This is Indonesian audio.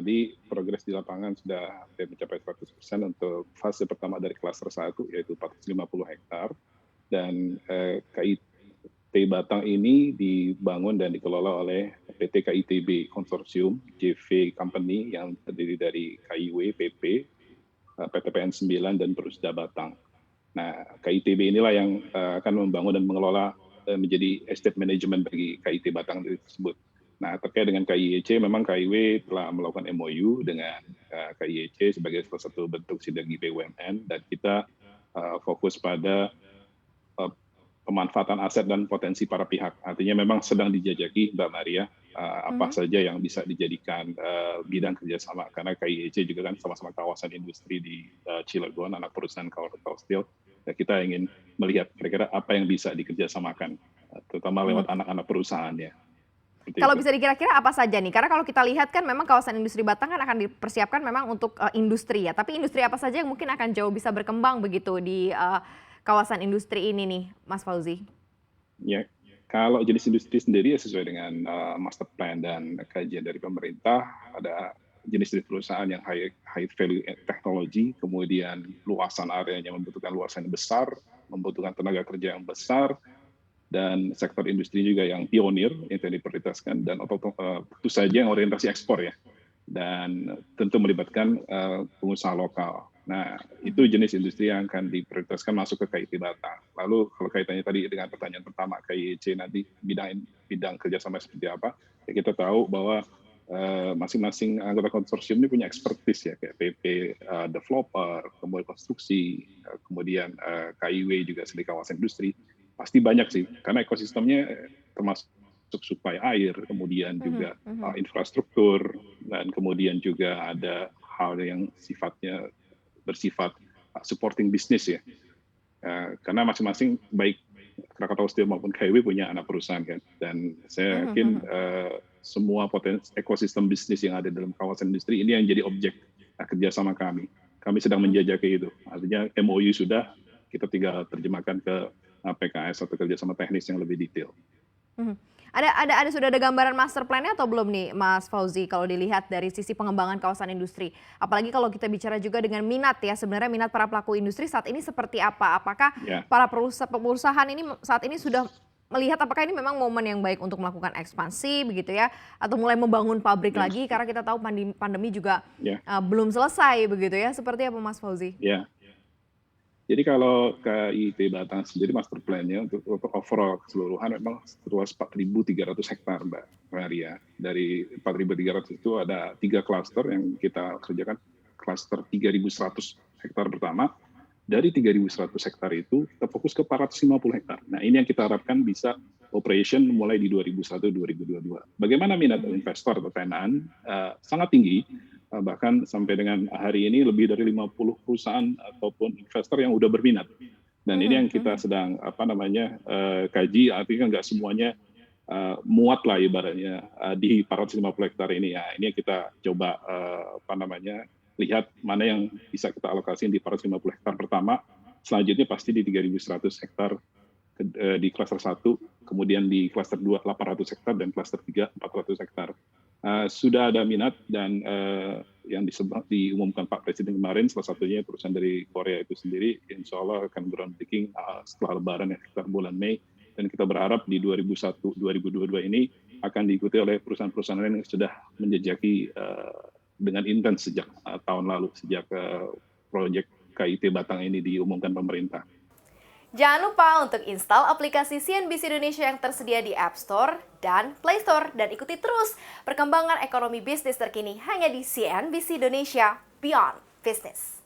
Tadi progres di lapangan sudah hampir mencapai 100% untuk fase pertama dari klaster 1, yaitu 450 hektar. Dan KIT Batang ini dibangun dan dikelola oleh PT KITB Konsorsium, JV Company yang terdiri dari KIW, PP, PT PN 9, dan Perusda Batang. Nah, KITB inilah yang akan membangun dan mengelola menjadi estate management bagi KIT Batang tersebut. Nah, terkait dengan KIEC, memang KIW telah melakukan MOU dengan KIEC sebagai salah satu bentuk sinergi BUMN, dan kita fokus pada pemanfaatan aset dan potensi para pihak. Artinya memang sedang dijajaki, Mbak Maria, apa saja yang bisa dijadikan bidang kerjasama. Karena KIEC juga kan sama-sama kawasan industri di Cilegon, anak perusahaan Kawartau Steel. Ya, kita ingin melihat kira-kira apa yang bisa dikerjasamakan, terutama lewat anak-anak perusahaannya. Kalau bisa dikira-kira apa saja nih? Karena kalau kita lihat kan memang kawasan industri Batang kan akan dipersiapkan memang untuk industri ya. Tapi industri apa saja yang mungkin akan jauh bisa berkembang begitu di kawasan industri ini nih, Mas Fauzi? Ya, kalau jenis industri sendiri ya sesuai dengan master plan dan kajian dari pemerintah, ada jenis perusahaan yang high value teknologi, kemudian luasan areanya membutuhkan luasan yang besar, membutuhkan tenaga kerja yang besar, dan sektor industri juga yang pionir yang diprioritaskan, dan tentu saja yang orientasi ekspor ya, dan tentu melibatkan pengusaha lokal. Nah, itu jenis industri yang akan diprioritaskan masuk ke KIT Batang. Lalu kalau kaitannya tadi dengan pertanyaan pertama, KIC nanti bidang kerjasama seperti apa, ya kita tahu bahwa masing-masing anggota konsorsium ini punya expertise ya, kayak PP developer, kemudian konstruksi, kemudian KIW juga sebagai kawasan industri. Pasti banyak sih, karena ekosistemnya termasuk suplai air, kemudian juga infrastruktur, dan kemudian juga ada hal yang bersifat supporting bisnis ya. Karena masing-masing baik Krakatau Steel maupun KIW punya anak perusahaan kan, dan saya yakin semua potensi ekosistem bisnis yang ada dalam kawasan industri ini yang jadi objek kerjasama kami. Kami sedang menjajaki itu. Artinya MOU sudah, kita tinggal terjemahkan ke PKS atau kerjasama teknis yang lebih detail. Sudah ada gambaran master plan-nya atau belum nih, Mas Fauzi, kalau dilihat dari sisi pengembangan kawasan industri? Apalagi kalau kita bicara juga dengan minat ya, sebenarnya minat para pelaku industri saat ini seperti apa? Apakah para perusahaan ini saat ini sudah melihat apakah ini memang momen yang baik untuk melakukan ekspansi begitu ya, atau mulai membangun pabrik lagi, karena kita tahu pandemi juga belum selesai begitu ya, seperti apa Mas Fauzi? Jadi kalau KIT Batang sendiri master plan-nya untuk overall keseluruhan memang seluas 4.300 hektar, Mbak Maria. Dari 4.300 itu ada 3 klaster yang kita kerjakan. Klaster 3.100 hektar pertama. Dari 3.100 hektar itu kita fokus ke 450 hektar. Nah, ini yang kita harapkan bisa operation mulai di 2021-2022. Bagaimana minat investor atau tenan? Sangat tinggi. Bahkan sampai dengan hari ini lebih dari 50 perusahaan ataupun investor yang udah berminat. Dan ini yang kita sedang kaji, artinya nggak semuanya muat lah ibaratnya di 450 hektar ini ya. Ini kita coba lihat mana yang bisa kita alokasiin di 450 hektar pertama. Selanjutnya pasti di 3.100 hektar di klaster 1, kemudian di klaster 2 800 hektar, dan klaster 3 400 hektar. Sudah ada minat, dan yang diumumkan Pak Presiden kemarin, salah satunya perusahaan dari Korea itu sendiri, insya Allah akan groundbreaking setelah Lebaran ya, sekitar bulan Mei, dan kita berharap di 2021-2022 ini akan diikuti oleh perusahaan-perusahaan lain yang sudah menjejaki dengan intens sejak tahun lalu, sejak proyek KIT Batang ini diumumkan pemerintah. Jangan lupa untuk install aplikasi CNBC Indonesia yang tersedia di App Store dan Play Store, dan ikuti terus perkembangan ekonomi bisnis terkini hanya di CNBC Indonesia Beyond Business.